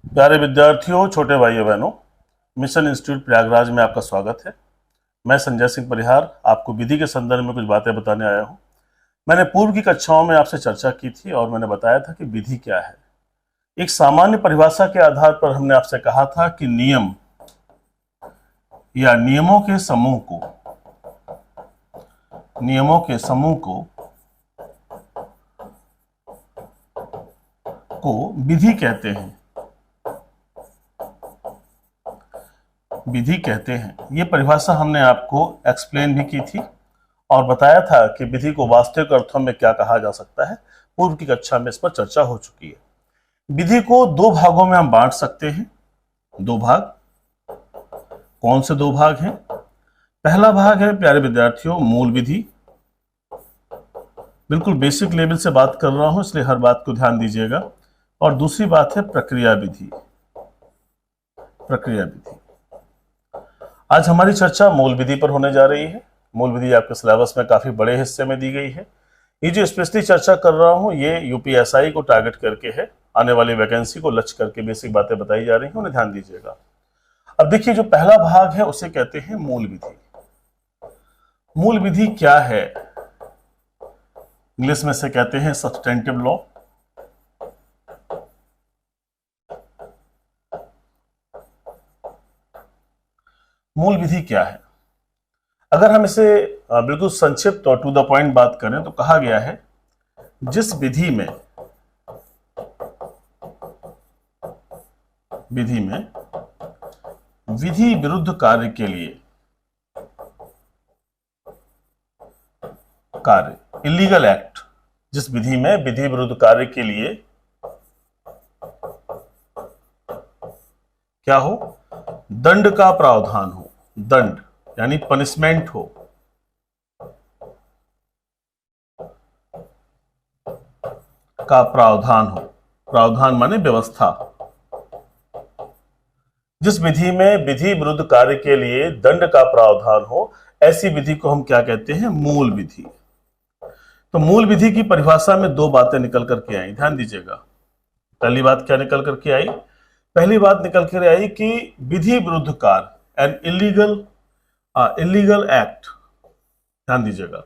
प्यारे विद्यार्थियों, छोटे भाइयों बहनों, मिशन इंस्टीट्यूट प्रयागराज में आपका स्वागत है। मैं संजय सिंह परिहार आपको विधि के संदर्भ में कुछ बातें बताने आया हूं। मैंने पूर्व की कक्षाओं में आपसे चर्चा की थी और मैंने बताया था कि विधि क्या है। एक सामान्य परिभाषा के आधार पर हमने आपसे कहा था कि नियम या नियमों के समूह को विधि कहते हैं। ये परिभाषा हमने आपको एक्सप्लेन भी की थी और बताया था कि विधि को वास्तविक अर्थों में क्या कहा जा सकता है। पूर्व की कक्षा में इस पर चर्चा हो चुकी है। विधि को दो भागों में हम बांट सकते हैं। दो भाग, कौन से दो भाग हैं? पहला भाग है प्यारे विद्यार्थियों मूल विधि। बिल्कुल बेसिक लेवल से बात कर रहा हूं, इसलिए हर बात को ध्यान दीजिएगा। और दूसरी बात है प्रक्रिया विधि। आज हमारी चर्चा मूल विधि पर होने जा रही है। मूल विधि आपके सिलेबस में काफी बड़े हिस्से में दी गई है। ये जो स्पेशली चर्चा कर रहा हूं ये यूपीएसआई को टारगेट करके है। आने वाली वैकेंसी को लक्ष्य करके बेसिक बातें बताई जा रही हैं, उन्हें ध्यान दीजिएगा। अब देखिए, जो पहला भाग है उसे कहते हैं मूल विधि। मूल विधि क्या है? इंग्लिश में से कहते हैं सब्सटेंटिव लॉ। मूल विधि क्या है? अगर हम इसे बिल्कुल संक्षिप्त और टू द पॉइंट बात करें तो कहा गया है जिस विधि में विधि विरुद्ध कार्य के लिए इलीगल एक्ट, जिस विधि में विधि विरुद्ध कार्य के लिए क्या हो? दंड का प्रावधान हो। दंड यानी पनिशमेंट हो। का प्रावधान हो। प्रावधान माने व्यवस्था। जिस विधि में विधि विरुद्ध कार्य के लिए दंड का प्रावधान हो, ऐसी विधि को हम क्या कहते हैं? मूल विधि। तो मूल विधि की परिभाषा में दो बातें निकल करके आई, ध्यान दीजिएगा। पहली बात क्या निकल करके आई? पहली बात निकल कर आई कि विधि विरुद्ध कार्य, एन इलीगल एक्ट, ध्यान दीजिएगा,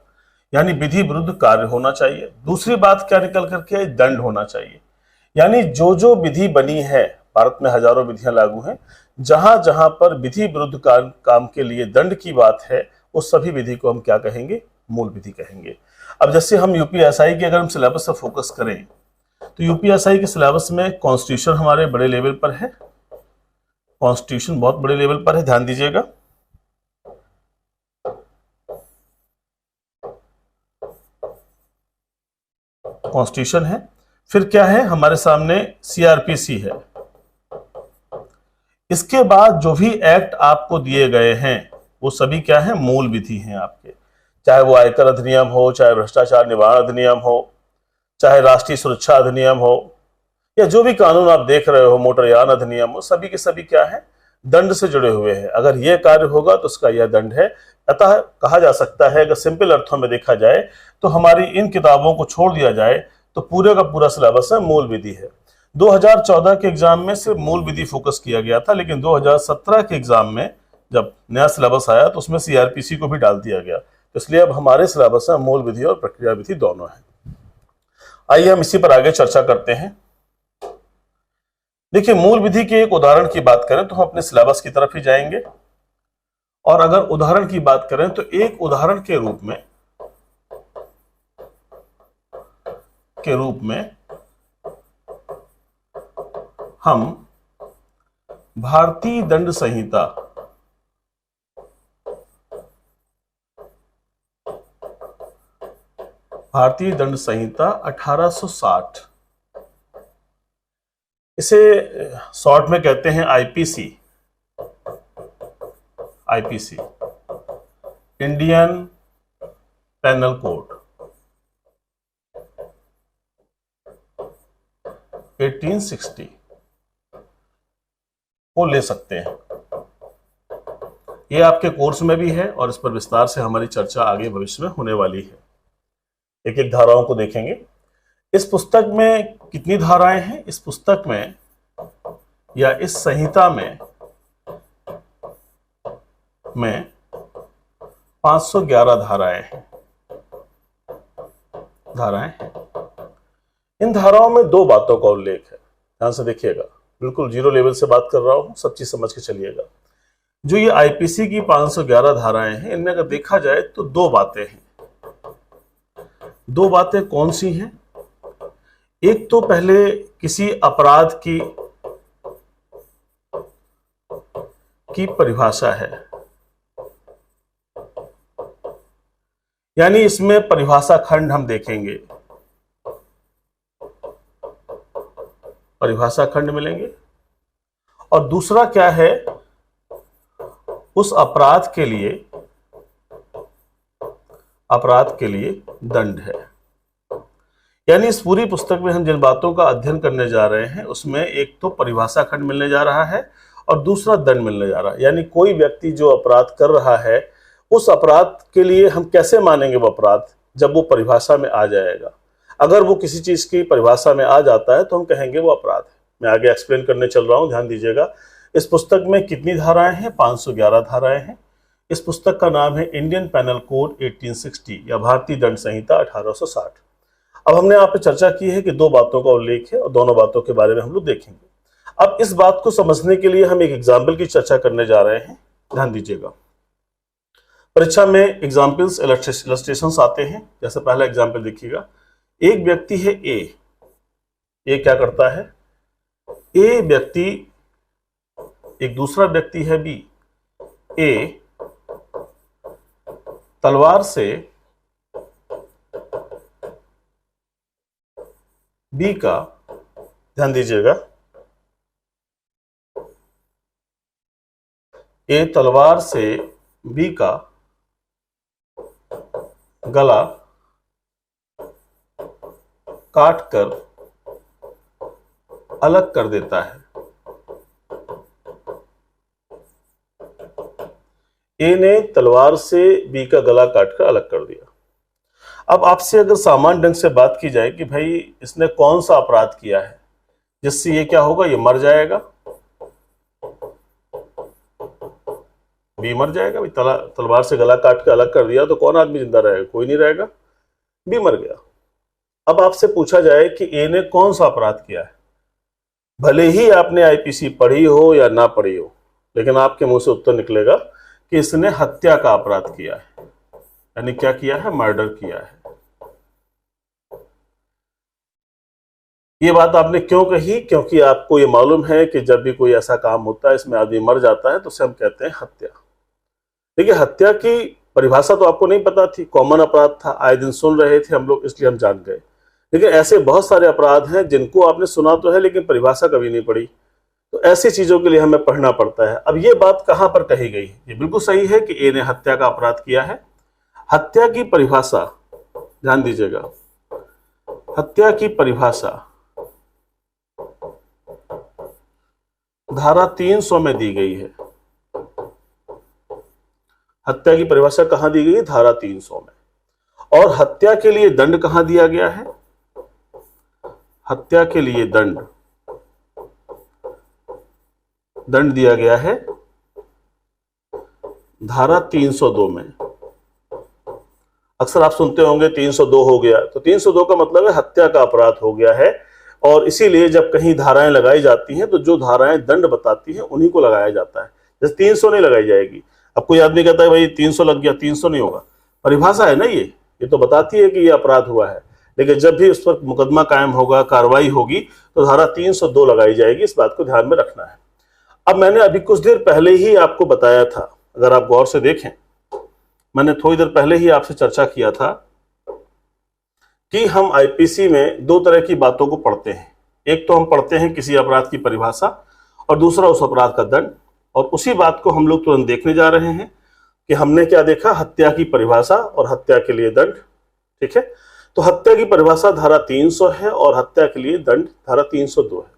यानी विधि विरुद्ध कार्य होना चाहिए। दूसरी बात क्या निकल करके आई? दंड होना चाहिए। यानी जो जो विधि बनी है, भारत में हजारों विधियां लागू हैं, जहां जहां पर विधि विरुद्ध काम के लिए दंड की बात है, उस सभी विधि को हम क्या कहेंगे? मूल विधि कहेंगे। अब जैसे हम यूपीएसआई के अगर हम सिलेबस पर फोकस करें तो यूपीएसआई के सिलेबस में कॉन्स्टिट्यूशन हमारे बड़े लेवल पर है। कॉन्स्टिट्यूशन बहुत बड़े लेवल पर है, ध्यान दीजिएगा। कॉन्स्टिट्यूशन है, फिर क्या है हमारे सामने? सीआरपीसी है। इसके बाद जो भी एक्ट आपको दिए गए हैं वो सभी क्या है? मूल विधि हैं आपके। चाहे वो आयकर अधिनियम हो, चाहे भ्रष्टाचार निवारण अधिनियम हो, चाहे राष्ट्रीय सुरक्षा अधिनियम हो, या जो भी कानून आप देख रहे हो, मोटरयान अधिनियम हो, सभी के सभी क्या है? दंड से जुड़े हुए हैं। अगर यह कार्य होगा तो उसका यह दंड है। अतः कहा जा सकता है, अगर सिंपल अर्थों में देखा जाए तो हमारी इन किताबों को छोड़ दिया जाए तो पूरे का पूरा सिलेबस है मूल विधि है। 2014 के एग्जाम में सिर्फ मूल विधि फोकस किया गया था, लेकिन 2017 के एग्जाम में जब नया सिलेबस आया तो उसमें सीआरपीसी को भी डाल दिया गया। तो इसलिए अब हमारे सिलेबस में मूल विधि और प्रक्रिया विधि दोनों है। आइए हम इसी पर आगे चर्चा करते हैं। देखिए, मूल विधि के एक उदाहरण की बात करें तो हम अपने सिलेबस की तरफ ही जाएंगे, और अगर उदाहरण की बात करें तो एक उदाहरण के रूप में हम भारतीय दंड संहिता 1860, इसे शॉर्ट में कहते हैं आईपीसी, इंडियन पेनल कोड 1860 को ले सकते हैं। ये आपके कोर्स में भी है और इस पर विस्तार से हमारी चर्चा आगे भविष्य में होने वाली है। एक एक धाराओं को देखेंगे। इस पुस्तक में कितनी धाराएं हैं? इस पुस्तक में या इस संहिता में 511 धाराएं हैं। इन धाराओं में दो बातों का उल्लेख है, ध्यान से देखिएगा, बिल्कुल जीरो लेवल से बात कर रहा हूं, सब चीज समझ के चलिएगा। जो ये आईपीसी की 511 धाराएं हैं, इनमें अगर देखा जाए तो दो बातें हैं। दो बातें कौन सी हैं? एक तो पहले किसी अपराध की परिभाषा है, यानी इसमें परिभाषा खंड हम देखेंगे, परिभाषा खंड मिलेंगे। और दूसरा क्या है, उस अपराध के लिए दंड है। यानी इस पूरी पुस्तक में हम जिन बातों का अध्ययन करने जा रहे हैं उसमें एक तो परिभाषा खंड मिलने जा रहा है और दूसरा दंड मिलने जा रहा है। यानी कोई व्यक्ति जो अपराध कर रहा है, उस अपराध के लिए हम कैसे मानेंगे वो अपराध, जब वो परिभाषा में आ जाएगा। अगर वो किसी चीज की परिभाषा में आ जाता है तो हम कहेंगे वो अपराध है। मैं आगे एक्सप्लेन करने चल रहा हूं, ध्यान दीजिएगा। इस पुस्तक में कितनी धाराएं हैं? 511 धाराएं हैं। इस पुस्तक का नाम है इंडियन पैनल कोड 1860 या भारतीय दंड संहिता 1860। अब हमने यहाँ पे चर्चा की है कि दो बातों का उल्लेख है और दोनों बातों के बारे में हम लोग देखेंगे। अब इस बात को समझने के लिए हम एक एग्जाम्पल की चर्चा करने जा रहे हैं, ध्यान दीजिएगा। परीक्षा में एग्जाम्पल्स, इलस्ट्रेशंस आते हैं। जैसे पहला एग्जाम्पल देखिएगा, एक व्यक्ति है ए क्या करता है? ए व्यक्ति, एक दूसरा व्यक्ति है बी। ए तलवार से बी का, ध्यान दीजिएगा, ए तलवार से बी का गला काटकर अलग कर देता है। ए ने तलवार से बी का गला काटकर अलग कर दिया। अब आपसे अगर सामान्य ढंग से बात की जाए कि भाई इसने कौन सा अपराध किया है जिससे ये क्या होगा, ये मर जाएगा, बी मर जाएगा। भाई तलवार से गला काट के अलग कर दिया तो कौन आदमी जिंदा रहेगा? कोई नहीं रहेगा, बी मर गया। अब आपसे पूछा जाए कि ए ने कौन सा अपराध किया है, भले ही आपने आईपीसी पढ़ी हो या ना पढ़ी हो, लेकिन आपके मुंह से उत्तर निकलेगा कि इसने हत्या का अपराध किया है। यानी क्या किया है? मर्डर किया है। ये बात आपने क्यों कही? क्योंकि आपको ये मालूम है कि जब भी कोई ऐसा काम होता है इसमें आदमी मर जाता है तो उसे हम कहते हैं हत्या। देखिए, हत्या की परिभाषा तो आपको नहीं पता थी, कॉमन अपराध था, आए दिन सुन रहे थे हम लोग, इसलिए हम जान गए। लेकिन ऐसे बहुत सारे अपराध हैं जिनको आपने सुना तो है लेकिन परिभाषा कभी नहीं पढ़ी, तो ऐसी चीजों के लिए हमें पढ़ना पड़ता है। अब ये बात कहां पर कही गई है? ये बिल्कुल सही है कि ए ने हत्या का अपराध किया है। हत्या की परिभाषा, ध्यान दीजिएगा, हत्या की परिभाषा धारा 300 में दी गई है। हत्या की परिभाषा कहां दी गई है? धारा 300 में। और हत्या के लिए दंड कहां दिया गया है? हत्या के लिए दंड दिया गया है धारा 302 में। अक्सर आप सुनते होंगे 302 हो गया, तो 302 का मतलब है हत्या का अपराध हो गया है। और इसीलिए जब कहीं धाराएं लगाई जाती हैं तो जो धाराएं दंड बताती हैं उन्हीं को लगाया जाता है। जैसे 300 नहीं लगाई जाएगी। अब कोई आदमी कहता है भाई 300 लग गया, 300 नहीं होगा, परिभाषा है ना, ये तो बताती है कि ये अपराध हुआ है। लेकिन जब भी उस पर मुकदमा कायम होगा, कार्रवाई होगी, तो धारा 302 लगाई जाएगी। इस बात को ध्यान में रखना है। अब मैंने अभी कुछ देर पहले ही आपको बताया था, अगर आप गौर से देखें, मैंने थोड़ी देर पहले ही आपसे चर्चा किया था कि हम आईपीसी में दो तरह की बातों को पढ़ते हैं। एक तो हम पढ़ते हैं किसी अपराध की परिभाषा और दूसरा उस अपराध का दंड। और उसी बात को हम लोग तुरंत देखने जा रहे हैं कि हमने क्या देखा, हत्या की परिभाषा और हत्या के लिए दंड। ठीक है, तो हत्या की परिभाषा धारा 300 है और हत्या के लिए दंड धारा 302 है।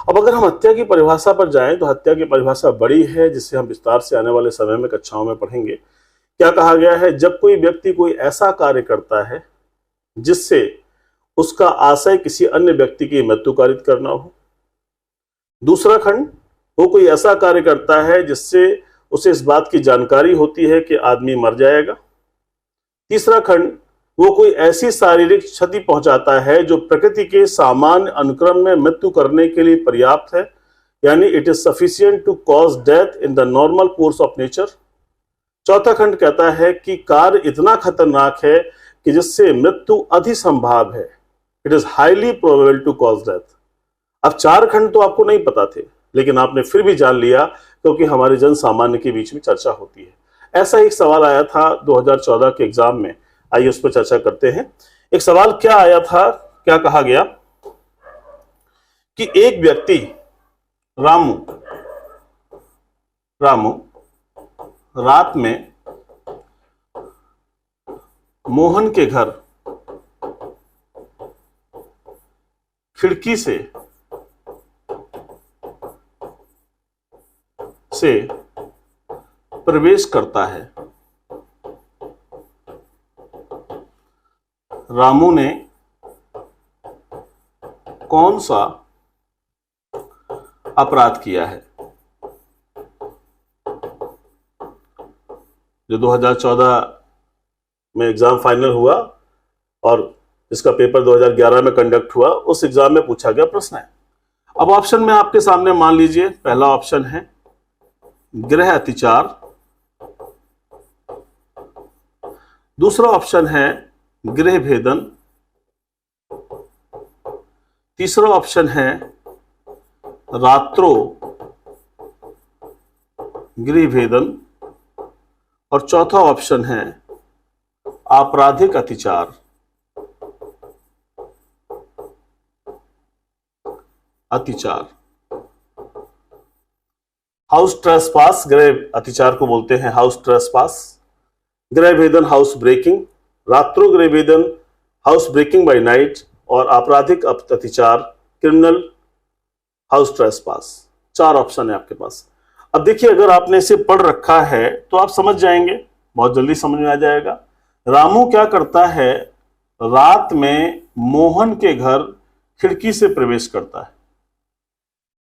अब अगर हम हत्या की परिभाषा पर जाएं तो हत्या की परिभाषा बड़ी है, जिससे हम विस्तार से आने वाले समय में कक्षाओं में पढ़ेंगे। क्या कहा गया है? जब कोई व्यक्ति कोई ऐसा कार्य करता है जिससे उसका आशय किसी अन्य व्यक्ति की मृत्यु कारित करना हो। दूसरा खंड, वो कोई ऐसा कार्य करता है जिससे उसे इस बात की जानकारी होती है कि आदमी मर जाएगा। तीसरा खंड, वो कोई ऐसी शारीरिक क्षति पहुंचाता है जो प्रकृति के सामान्य अनुक्रम में मृत्यु करने के लिए पर्याप्त है, यानी it is sufficient to cause death in the normal course of nature. चौथा खंड कहता है कि कार्य इतना खतरनाक है कि जिससे मृत्यु अधिसंभाव है, it is highly probable to cause death. अब चार खंड तो आपको नहीं पता थे, लेकिन आपने फिर भी जान लिया क्योंकि हमारे जन सामान्य के बीच में चर्चा होती है। ऐसा एक सवाल आया था 2014 के एग्जाम में, आइए उस पर चर्चा करते हैं। एक सवाल क्या आया था, क्या कहा गया कि एक व्यक्ति रामू रात में मोहन के घर खिड़की से प्रवेश करता है। रामू ने कौन सा अपराध किया है? जो 2014 में एग्जाम फाइनल हुआ और इसका पेपर 2011 में कंडक्ट हुआ, उस एग्जाम में पूछा गया प्रश्न है। अब ऑप्शन में आपके सामने मान लीजिए, पहला ऑप्शन है गृह अतिचार, दूसरा ऑप्शन है गृह भेदन, तीसरा ऑप्शन है रात्रो गृह भेदन और चौथा ऑप्शन है आपराधिक अतिचार। हाउस ट्रेसपास, गृह अतिचार को बोलते हैं हाउस ट्रेसपास, गृह भेदन हाउस ब्रेकिंग, रात्रो गृह भेदन हाउस ब्रेकिंग बाय नाइट और आपराधिक अतिचार क्रिमिनल हाउस ट्रेसपास। चार ऑप्शन है आपके पास। अब देखिए, अगर आपने इसे पढ़ रखा है तो आप समझ जाएंगे, बहुत जल्दी समझ में आ जाएगा। रामू क्या करता है, रात में मोहन के घर खिड़की से प्रवेश करता है।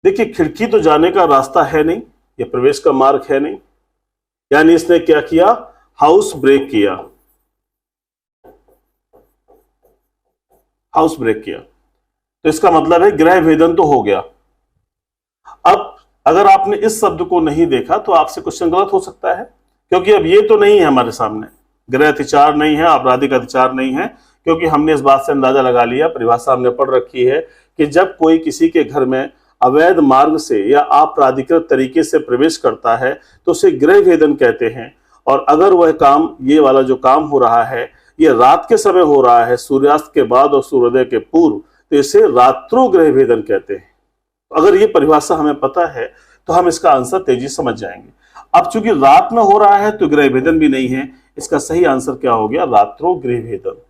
देखिए, खिड़की तो जाने का रास्ता है नहीं, ये प्रवेश का मार्ग है नहीं, यानी इसने क्या किया, हाउस ब्रेक किया। तो इसका मतलब है गृह भेदन तो हो गया। अब अगर आपने इस शब्द को नहीं देखा तो आपसे क्वेश्चन गलत हो सकता है, क्योंकि अब ये तो नहीं है हमारे सामने, गृह अतिचार नहीं है, आपराधिक अतिचार नहीं है, क्योंकि हमने इस बात से अंदाजा लगा लिया, परिभाषा हमने पढ़ रखी है कि जब कोई किसी के घर में अवैध मार्ग से या आपराधिकृत तरीके से प्रवेश करता है तो उसे गृह भेदन कहते हैं। और अगर वह काम, ये वाला जो काम हो रहा है, ये रात के समय हो रहा है, सूर्यास्त के बाद और सूर्योदय के पूर्व, तो इसे रात्रो गृह भेदन कहते हैं। अगर ये परिभाषा हमें पता है तो हम इसका आंसर तेजी समझ जाएंगे। अब चूंकि रात में हो रहा है तो गृह भेदन भी नहीं है, इसका सही आंसर क्या हो गया, रात्रो गृह भेदन।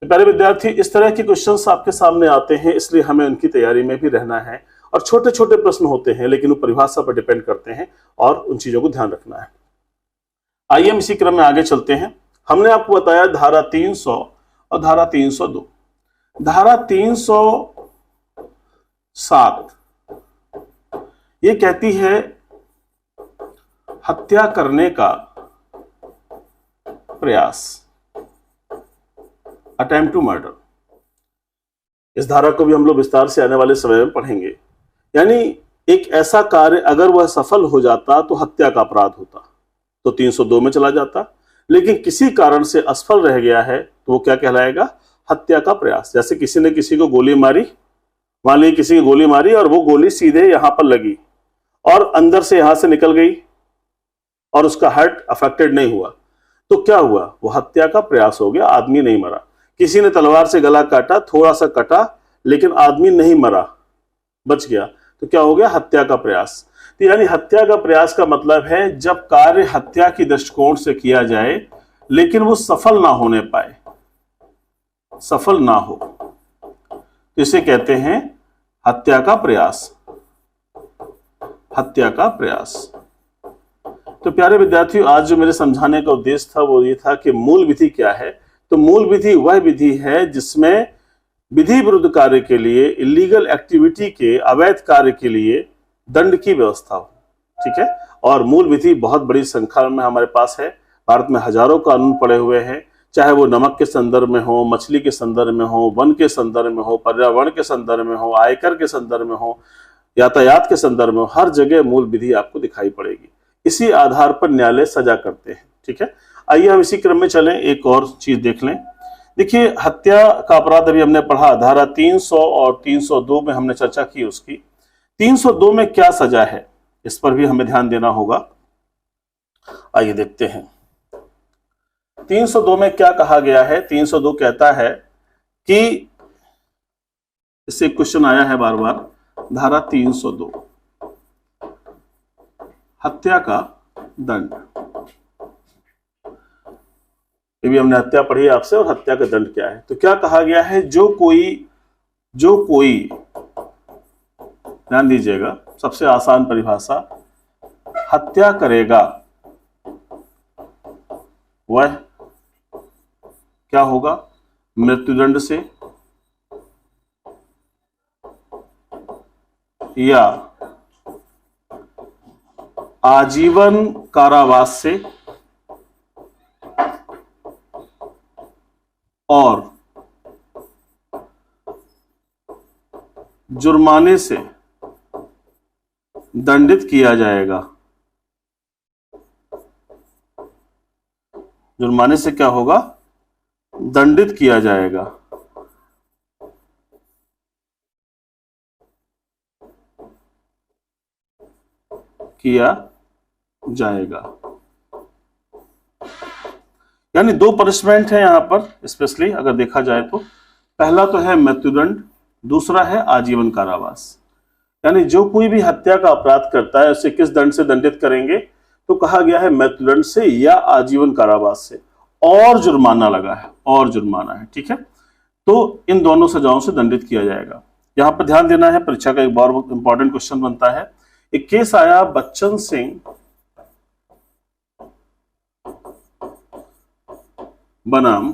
तो प्यारे विद्यार्थी, इस तरह के क्वेश्चंस आपके सामने आते हैं, इसलिए हमें उनकी तैयारी में भी रहना है। और छोटे छोटे प्रश्न होते हैं लेकिन वो परिभाषा पर डिपेंड करते हैं और उन चीजों को ध्यान रखना है। आइए हम इसी क्रम में आगे चलते हैं। हमने आपको बताया धारा 300 और धारा 302। धारा 307 ये कहती है हत्या करने का प्रयास, अटेम्प्ट टू मर्डर। इस धारा को भी हम लोग विस्तार से आने वाले समय में पढ़ेंगे। यानी एक ऐसा कार्य अगर वह सफल हो जाता तो हत्या का अपराध होता, तो 302 में चला जाता, लेकिन किसी कारण से असफल रह गया है तो वो क्या कहलाएगा, हत्या का प्रयास। जैसे किसी ने किसी को गोली मारी, मान लीजिए किसी की गोली मारी और वो गोली सीधे यहां पर लगी और अंदर से यहां से निकल गई और उसका हार्ट अफेक्टेड नहीं हुआ, तो क्या हुआ, वो हत्या का प्रयास हो गया, आदमी नहीं मरा। किसी ने तलवार से गला काटा, थोड़ा सा कटा लेकिन आदमी नहीं मरा, बच गया, तो क्या हो गया, हत्या का प्रयास। तो यानी हत्या का प्रयास का मतलब है जब कार्य हत्या की दृष्टिकोण से किया जाए लेकिन वो सफल ना होने पाए, सफल ना हो, तो इसे कहते हैं हत्या का प्रयास, हत्या का प्रयास। तो प्यारे विद्यार्थियों, आज जो मेरे समझाने का उद्देश्य था वो ये था कि मूल विधि क्या है। तो मूल विधि वह विधि है जिसमें विधि विरुद्ध कार्य के लिए, इलीगल एक्टिविटी के, अवैध कार्य के लिए दंड की व्यवस्था हो, ठीक है। और मूल विधि बहुत बड़ी संख्या में हमारे पास है। भारत में हजारों कानून पड़े हुए हैं, चाहे वो नमक के संदर्भ में हो, मछली के संदर्भ में हो, वन के संदर्भ में हो, पर्यावरण के संदर्भ में हो, आयकर के संदर्भ में हो, यातायात के संदर्भ में हो, हर जगह मूल विधि आपको दिखाई पड़ेगी। इसी आधार पर न्यायालय सजा करते हैं, ठीक है। आइए हम इसी क्रम में चलें, एक और चीज देख लें। देखिए, हत्या का अपराध अभी हमने पढ़ा, धारा 300 और 302 में हमने चर्चा की उसकी। 302 में क्या सजा है, इस पर भी हमें ध्यान देना होगा। आइए देखते हैं 302 में क्या कहा गया है। 302 कहता है कि, इससे क्वेश्चन आया है बार बार, धारा 302 हत्या का दंड। ये भी हमने हत्या पढ़ी आपसे, और हत्या का दंड क्या है। तो क्या कहा गया है, जो कोई ध्यान दीजिएगा, सबसे आसान परिभाषा, हत्या करेगा वह क्या होगा, मृत्युदंड से या आजीवन कारावास से और जुर्माने से दंडित किया जाएगा। जुर्माने से क्या होगा, दंडित किया जाएगा। किया जाएगा, यानी दो पनिशमेंट है यहां पर स्पेशली अगर देखा जाए तो। पहला तो है मृत्युदंड, दूसरा है आजीवन कारावास। यानी जो कोई भी हत्या का अपराध करता है उसे किस दंड से दंडित करेंगे, तो कहा गया है मृत्युदंड से या आजीवन कारावास से, और जुर्माना लगा है, और जुर्माना है, ठीक है। तो इन दोनों सजाओं से दंडित किया जाएगा। यहां पर ध्यान देना है, परीक्षा का एक बहुत इंपॉर्टेंट क्वेश्चन बनता है। एक केस आया बच्चन सिंह बनाम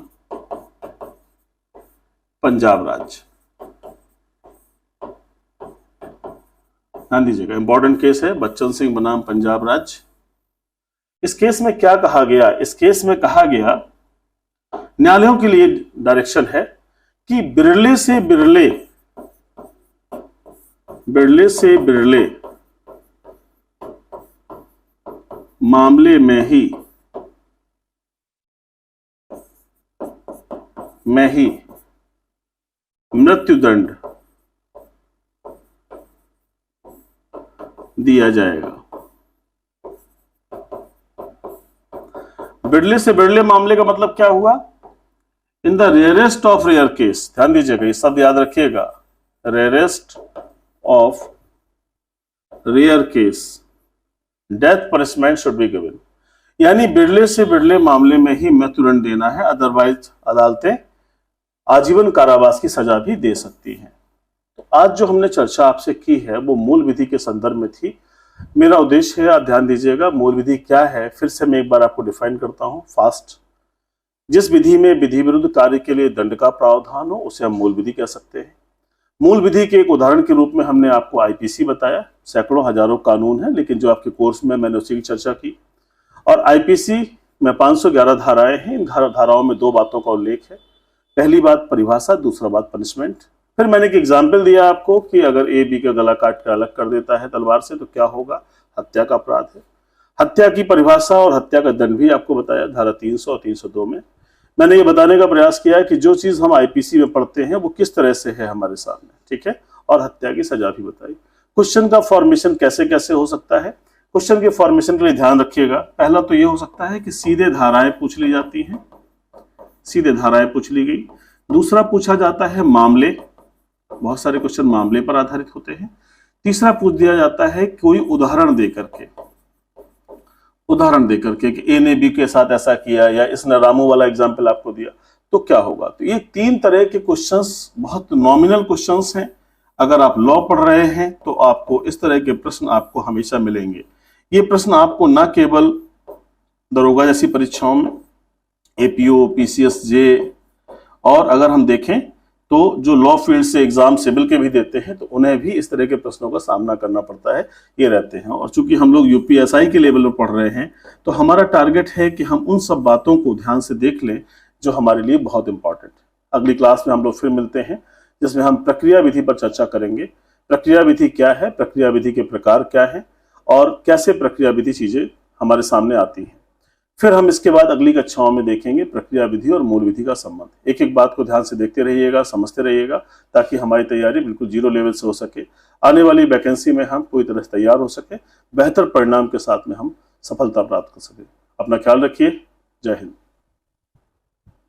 पंजाब राज्य। ध्यान दीजिएगा, इंपॉर्टेंट केस है, बच्चन सिंह बनाम पंजाब राज्य। इस केस में क्या कहा गया, इस केस में कहा गया, न्यायालयों के लिए डायरेक्शन है कि बिरले से बिरले मामले में ही मृत्युदंड दिया जाएगा। बिरले से बिरले मामले का मतलब क्या हुआ, in the rarest of rare case, ध्यान दीजिएगा ये शब्द याद रखिएगा, rarest of rare case death punishment should be given. यानी बिरले से बिरले मामले में ही मृत्युदंड देना है, अदरवाइज अदालतें आजीवन कारावास की सजा भी दे सकती हैं। तो आज जो हमने चर्चा आपसे की है वो मूल विधि के संदर्भ में थी। मेरा उद्देश्य है, आप ध्यान दीजिएगा, मूल विधि क्या है फिर से मैं एक बार आपको डिफाइन करता हूं फास्ट। जिस विधि में विधि विरुद्ध कार्य के लिए दंड का प्रावधान हो उसे हम मूल विधि कह सकते हैं। मूल विधि के एक उदाहरण के रूप में हमने आपको आईपीसी बताया, सैकड़ों हजारों कानून है, लेकिन जो आपके कोर्स में मैंने उसी की चर्चा की। और आईपीसी में 511 धाराएं हैं। इन धाराओं में दो बातों का उल्लेख है, पहली बात परिभाषा, दूसरा बात पनिशमेंट। फिर मैंने एक एग्जाम्पल दिया आपको कि अगर ए बी का गला काट कर अलग कर देता है तलवार से तो क्या होगा, हत्या का अपराध है। हत्या की परिभाषा और हत्या का दंड भी आपको बताया धारा 300 और 302 में। मैंने ये बताने का प्रयास किया है कि जो चीज हम आईपीसी में पढ़ते हैं वो किस तरह से है हमारे सामने, ठीक है, और हत्या की सजा भी बताई। क्वेश्चन का फॉर्मेशन कैसे कैसे हो सकता है, क्वेश्चन के फॉर्मेशन के लिए ध्यान रखिएगा। पहला तो ये हो सकता है कि सीधे धाराएं पूछ ली जाती हैं, सीधे धाराएं पूछ ली गई। दूसरा पूछा जाता है मामले, बहुत सारे क्वेश्चन मामले पर आधारित होते हैं। तीसरा पूछ दिया जाता है कोई उदाहरण देकर के कि ए ने बी के साथ ऐसा किया या इसने रामू वाला एग्जाम्पल आपको दिया तो क्या होगा। तो ये तीन तरह के क्वेश्चंस बहुत नॉमिनल क्वेश्चंस हैं। अगर आप लॉ पढ़ रहे हैं तो आपको इस तरह के प्रश्न आपको हमेशा मिलेंगे। ये प्रश्न आपको न केवल दरोगा जैसी परीक्षाओं में, एपीओ, पीसीएस जे, और अगर हम देखें तो जो लॉ फील्ड से एग्जाम सिविल के भी देते हैं तो उन्हें भी इस तरह के प्रश्नों का सामना करना पड़ता है, ये रहते हैं। और चूंकि हम लोग यूपीएसआई के लेवल में पढ़ रहे हैं तो हमारा टारगेट है कि हम उन सब बातों को ध्यान से देख लें जो हमारे लिए बहुत इंपॉर्टेंट है। अगली क्लास में हम लोग फिर मिलते हैं जिसमें हम प्रक्रिया विधि पर चर्चा करेंगे। प्रक्रिया विधि क्या है, प्रक्रिया विधि के प्रकार क्या है और कैसे प्रक्रिया विधि चीजें हमारे सामने आती हैं। फिर हम इसके बाद अगली कक्षाओं में देखेंगे प्रक्रिया विधि और मूल विधि का संबंध। एक एक बात को ध्यान से देखते रहिएगा, समझते रहिएगा, ताकि हमारी तैयारी बिल्कुल जीरो लेवल से हो सके। आने वाली वैकेंसी में हम पूरी तरह से तैयार हो सके, बेहतर परिणाम के साथ में हम सफलता प्राप्त कर सके। अपना ख्याल रखिए। जय हिंद।